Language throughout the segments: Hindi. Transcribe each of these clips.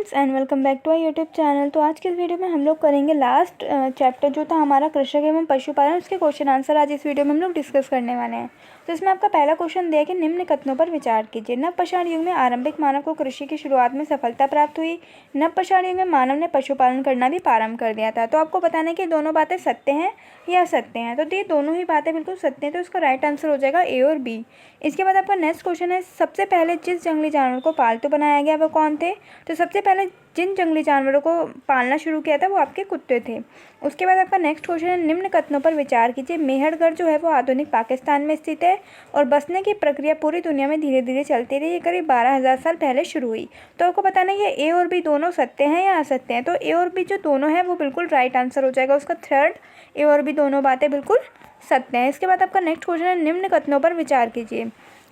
Friends and welcome back to our YouTube channel. तो आज के इस वीडियो में हम लोग करेंगे लास्ट चैप्टर जो था हमारा कृषक एवं पशुपालन, उसके क्वेश्चन आंसर आज इस वीडियो में हम लोग डिस्कस करने वाले हैं। तो इसमें आपका पहला क्वेश्चन दिया कि निम्न कथनों पर विचार कीजिए। नवपाषाण युग में आरंभिक मानव को कृषि की शुरुआत में सफलता प्राप्त हुई। नवपाषाण युग में मानव ने पशुपालन करना भी प्रारंभ कर दिया था। तो आपको बताना है कि दोनों बातें सत्य हैं या असत्य हैं। तो ये दोनों ही बातें बिल्कुल सत्य हैं, तो इसका राइट आंसर हो जाएगा ए और बी। इसके बाद आपका नेक्स्ट क्वेश्चन है, सबसे पहले जिस जंगली जानवर को पालतू बनाया गया वो कौन थे। तो सबसे पहले जिन जंगली जानवरों को पालना शुरू किया था वो आपके कुत्ते थे। उसके बाद आपका नेक्स्ट क्वेश्चन है, निम्न कथनों पर विचार कीजिए। मेहरगढ़ जो है वो आधुनिक पाकिस्तान में स्थित है और बसने की प्रक्रिया पूरी दुनिया में धीरे धीरे चलती रही। ये करीब 12,000 साल पहले शुरू हुई। तो आपको बताना है ये ए और बी दोनों सत्य हैं या असत्य हैं। तो ए और बी जो दोनों हैं वो बिल्कुल राइट आंसर हो जाएगा उसका थर्ड। ए और बी दोनों बातें बिल्कुल सत्य हैं। इसके बाद आपका नेक्स्ट क्वेश्चन है, निम्न कथनों पर विचार कीजिए।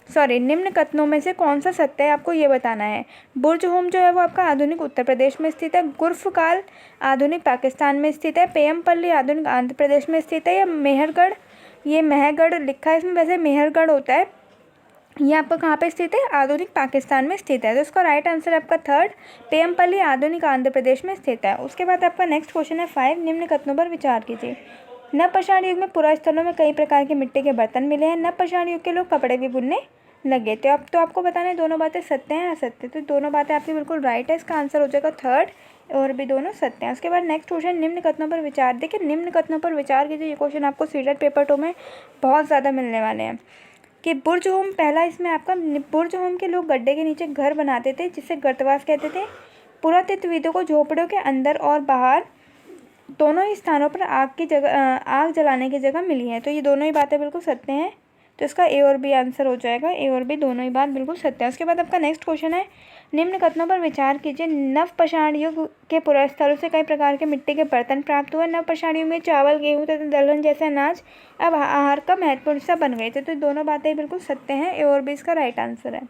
निम्न कथनों में से कौन सा सत्य है आपको ये बताना है। बुर्जहोम जो है वो आपका आधुनिक उत्तर प्रदेश में स्थित है। गुर्फकाल आधुनिक पाकिस्तान में स्थित है। पेयमपल्ली आधुनिक आंध्र प्रदेश में स्थित है। या मेहरगढ़, ये मेहरगढ़ लिखा है इसमें, वैसे मेहरगढ़ होता है, ये आपका कहाँ पे स्थित है, आधुनिक पाकिस्तान में स्थित है। तो इसका राइट आंसर आपका थर्ड, पेयमपल्ली आधुनिक आंध्र प्रदेश में स्थित है। उसके बाद आपका नेक्स्ट क्वेश्चन है 5, निम्न कथनों पर विचार कीजिए। नवपाषाण युग में पुरास्थलों में कई प्रकार के मिट्टी के बर्तन मिले हैं। नवपाषाण युग के लोग कपड़े भी बुनने लगे। तो अब तो आपको बताना है दोनों बातें सत्य हैं असत्य। तो दोनों बातें आपकी बिल्कुल राइट है, इसका आंसर हो जाएगा थर्ड और भी दोनों सत्य हैं। उसके बाद नेक्स्ट क्वेश्चन, निम्न कथनों पर विचार। देखिए निम्न कथनों पर विचार कीजिए, ये क्वेश्चन आपको सीटेट पेपर 2 में बहुत ज़्यादा मिलने वाले हैं। कि बुर्ज होम, पहला इसमें आपका बुर्ज होम के लोग गड्ढे के नीचे घर बनाते थे जिसे गर्तवास कहते थे। पुरातत्वविदों को झोपड़ियों के अंदर और बाहर दोनों ही स्थानों पर आग जलाने की जगह मिली है। तो ये दोनों ही बातें बिल्कुल सत्य हैं। तो इसका ए और बी आंसर हो जाएगा। ए और बी दोनों ही बात बिल्कुल सत्य है। उसके बाद आपका नेक्स्ट क्वेश्चन है, निम्न कथनों पर विचार कीजिए। नवपाषाण युग के पुरास्थलों से कई प्रकार के मिट्टी के बर्तन प्राप्त हुए। नवपाषाण युग में चावल, गेहूँ तथा दलहन जैसे अनाज अब आहार का महत्वपूर्ण हिस्सा बन गए थे। तो दोनों बातें बिल्कुल सत्य हैं। ए और बी इसका राइट आंसर है।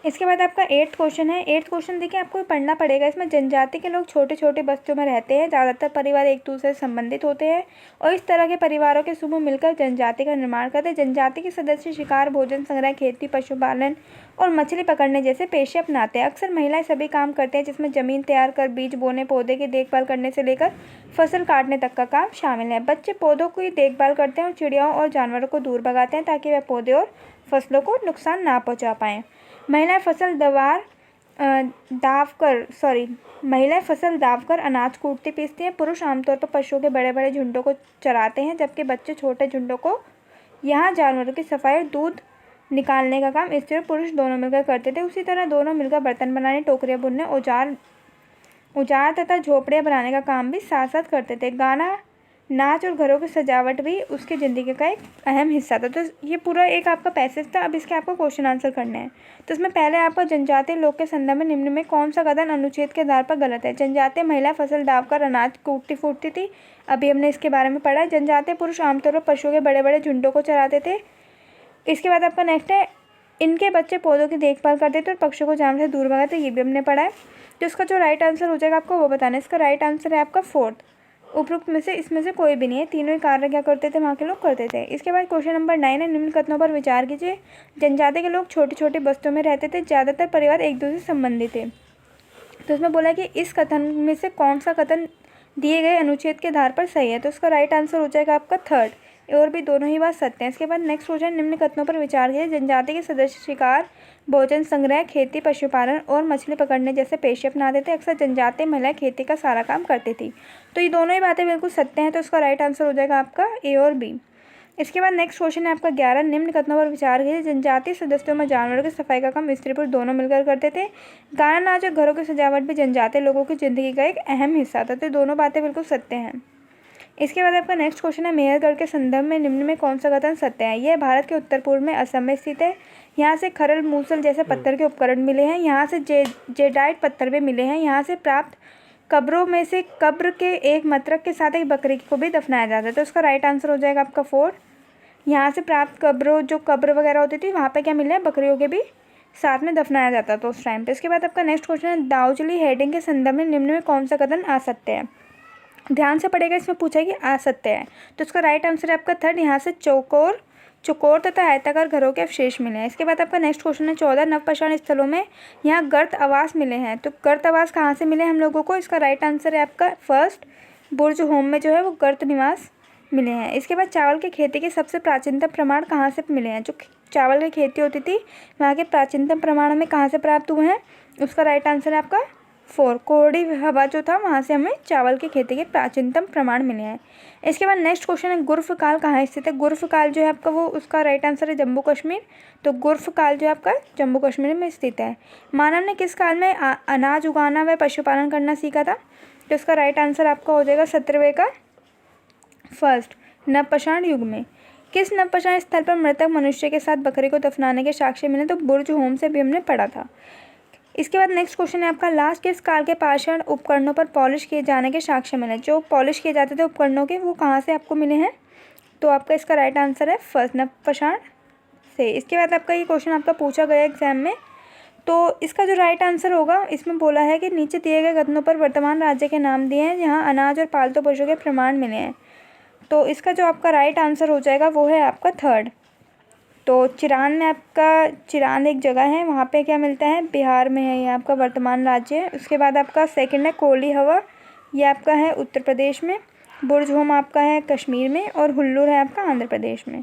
इसके बाद आपका 8th क्वेश्चन है। 8th क्वेश्चन देखिए आपको पढ़ना पड़ेगा। इसमें जनजाति के लोग छोटे छोटे बस्तियों में रहते हैं। ज़्यादातर परिवार एक दूसरे से संबंधित होते हैं और इस तरह के परिवारों के समूह मिलकर जनजाति का निर्माण करते हैं। जनजाति के सदस्य शिकार, भोजन संग्रह, खेती, पशुपालन और मछली पकड़ने जैसे पेशे अपनाते हैं। अक्सर महिलाएं सभी काम करते हैं जिसमें जमीन तैयार कर, बीज बोने, पौधे की देखभाल करने से लेकर फसल काटने तक का काम शामिल है। बच्चे पौधों की देखभाल करते हैं और चिड़ियाओं और जानवरों को दूर भगाते हैं ताकि वह पौधे और फसलों को नुकसान ना पहुँचा पाएँ। महिलाएं फसल दाव कर अनाज कूटती पीसती हैं। पुरुष आमतौर पर पशुओं के बड़े बड़े झुंडों को चराते हैं, जबकि बच्चे छोटे झुंडों को यहाँ जानवरों की सफाई और दूध निकालने का काम स्त्री और पुरुष दोनों मिलकर करते थे। उसी तरह दोनों मिलकर बर्तन बनाने, टोकरियाँ बुनने, औजार तथा झोपड़ियाँ बनाने का काम भी साथ साथ करते थे। गाना, नाच और घरों की सजावट भी उसकी ज़िंदगी का एक अहम हिस्सा था। तो ये पूरा एक आपका पैसेज था। अब इसके आपको क्वेश्चन आंसर करने हैं। तो इसमें पहले आपका जनजातीय लोग के संदर्भ में निम्न में कौन सा कथन अनुच्छेद के आधार पर गलत है। जनजातीय महिला फसल दावकर अनाज कूटती फूटती थी, अभी हमने इसके बारे में पढ़ा है। जनजातीय पुरुष आमतौर पर पशुओं के बड़े बड़े झुंडों को चराते थे। इसके बाद आपका नेक्स्ट है, इनके बच्चे पौधों की देखभाल करते थे और पक्षियों को जानवर से दूर भगाते, ये भी हमने पढ़ा है। तो इसका जो राइट आंसर हो जाएगा आपको वो बताना है। इसका राइट आंसर है आपका फोर्थ। उपरोक्त में से इसमें से कोई भी नहीं है, तीनों ही कार्य क्या करते थे, वहाँ के लोग करते थे। इसके बाद क्वेश्चन नंबर 9 है, निम्न कथनों पर विचार कीजिए। जनजाति के लोग छोटी छोटी बस्तियों में रहते थे। ज़्यादातर परिवार एक दूसरे से संबंधित थे। तो इसमें बोला कि इस कथन में से कौन सा कथन दिए गए अनुच्छेद के आधार पर सही है। तो इसका राइट आंसर हो जाएगा आपका थर्ड। और भी दोनों ही बात सत्य हैं। इसके बाद नेक्स्ट क्वेश्चन, निम्न कथनों पर विचार कीजिए। जनजाति के सदस्य शिकार, भोजन संग्रह, खेती, पशुपालन और मछली पकड़ने जैसे पेशे अपनाते थे। अक्सर जनजातीय महिलाएं खेती का सारा काम करती थी। तो ये दोनों ही बातें बिल्कुल सत्य हैं। तो इसका राइट आंसर हो जाएगा आपका ए और बी। इसके बाद नेक्स्ट क्वेश्चन है आपका 11, निम्न कथनों पर विचार कीजिए। जनजातीय सदस्यों में जानवरों की सफाई का काम स्त्री पुरुष दोनों मिलकर करते थे। गाना, नाच और घरों की सजावट भी जनजातीय लोगों की जिंदगी का एक अहम हिस्सा था। तो दोनों बातें बिल्कुल सत्य हैं। इसके बाद आपका नेक्स्ट क्वेश्चन है, मेहरगढ़ के संदर्भ में निम्न में कौन सा कथन सत्य है। यह भारत के उत्तर पूर्व में असम में स्थित है। यहाँ से खरल, मूसल जैसे पत्थर के उपकरण मिले हैं। यहाँ से जेडाइट पत्थर भी मिले हैं। यहाँ से प्राप्त कब्रों में से कब्र के एक मतरक के साथ एक बकरी को भी दफनाया जाता है। तो उसका राइट आंसर हो जाएगा आपका 4। यहाँ से प्राप्त कब्रों, जो कब्र वगैरह होती थी, वहाँ पे क्या मिले हैं, बकरियों के भी साथ में दफनाया जाता था उस टाइम पे। इसके बाद आपका नेक्स्ट क्वेश्चन है, दाऊजली हेडिंग के संदर्भ में निम्न में कौन सा कथन असत्य है। ध्यान से पढ़ेगा, इसमें पूछा है कि असत्य है। तो इसका राइट आंसर है आपका थर्ड। यहाँ से चौकोर चौकोर तथा आयताकार घरों के अवशेष मिले हैं। इसके बाद आपका नेक्स्ट क्वेश्चन है 14 नवपाषाण स्थलों में यहाँ गर्त आवास मिले हैं। तो गर्त आवास कहाँ से मिले हम लोगों को? इसका राइट आंसर है आपका फर्स्ट बुर्ज होम में जो है वो गर्त निवास मिले हैं। इसके बाद चावल की खेती के सबसे प्राचीनतम प्रमाण कहाँ से मिले हैं? जो चावल की खेती होती थी वहाँ के प्राचीनतम प्रमाण हमें कहाँ से प्राप्त हुए हैं? उसका राइट आंसर है आपका 4 कोरडी हवा जो था वहाँ से हमें चावल की खेती के प्राचीनतम प्रमाण मिले हैं। इसके बाद नेक्स्ट क्वेश्चन है गुर्फ काल कहाँ स्थित है? गुर्फ काल जो है आपका वो उसका राइट आंसर है जम्मू कश्मीर। तो गुर्फ काल जो है आपका जम्मू कश्मीर में स्थित है। मानव ने किस काल में अनाज उगाना व पशुपालन करना सीखा था? तो इसका राइट आंसर आपका हो जाएगा 17वें का फर्स्ट नवपाषाण युग में। किस नवपाषाण स्थल पर मृतक मनुष्य के साथ बकरी को दफनाने के साक्ष्य मिले? तो बुर्ज होम से भी हमने पढ़ा था। इसके बाद नेक्स्ट क्वेश्चन है आपका लास्ट किस काल के पाषाण उपकरणों पर पॉलिश किए जाने के साक्ष्य मिले? जो पॉलिश किए जाते थे उपकरणों के वो कहाँ से आपको मिले हैं? तो आपका इसका राइट आंसर है फर्स्ट नवपाषाण से। इसके बाद आपका ये क्वेश्चन आपका पूछा गया एग्जाम में, तो इसका जो राइट आंसर होगा इसमें बोला है कि नीचे दिए गए कथनों पर वर्तमान राज्य के नाम दिए हैं जहाँ अनाज और पालतू पशुओं के प्रमाण मिले हैं। तो इसका जो आपका राइट आंसर हो जाएगा वो है आपका थर्ड। तो चिरान में आपका चिरान एक जगह है, वहाँ पे क्या मिलता है? बिहार में है, ये आपका वर्तमान राज्य है। उसके बाद आपका सेकंड है कोली हवा, ये आपका है उत्तर प्रदेश में। बुर्ज होम आपका है कश्मीर में और हुल्लूर है आपका आंध्र प्रदेश में।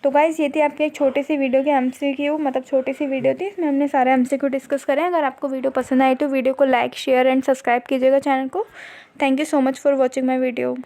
तो गाइज़ ये थी आपकी एक छोटी सी वीडियो की एमसीक्यू, मतलब छोटी सी वीडियो थी, इसमें हमने सारे एमसीक्यू डिस्कस करें। अगर आपको वीडियो पसंद आई तो वीडियो को लाइक शेयर एंड सब्सक्राइब कीजिएगा चैनल को। Thank you so much for watching my video.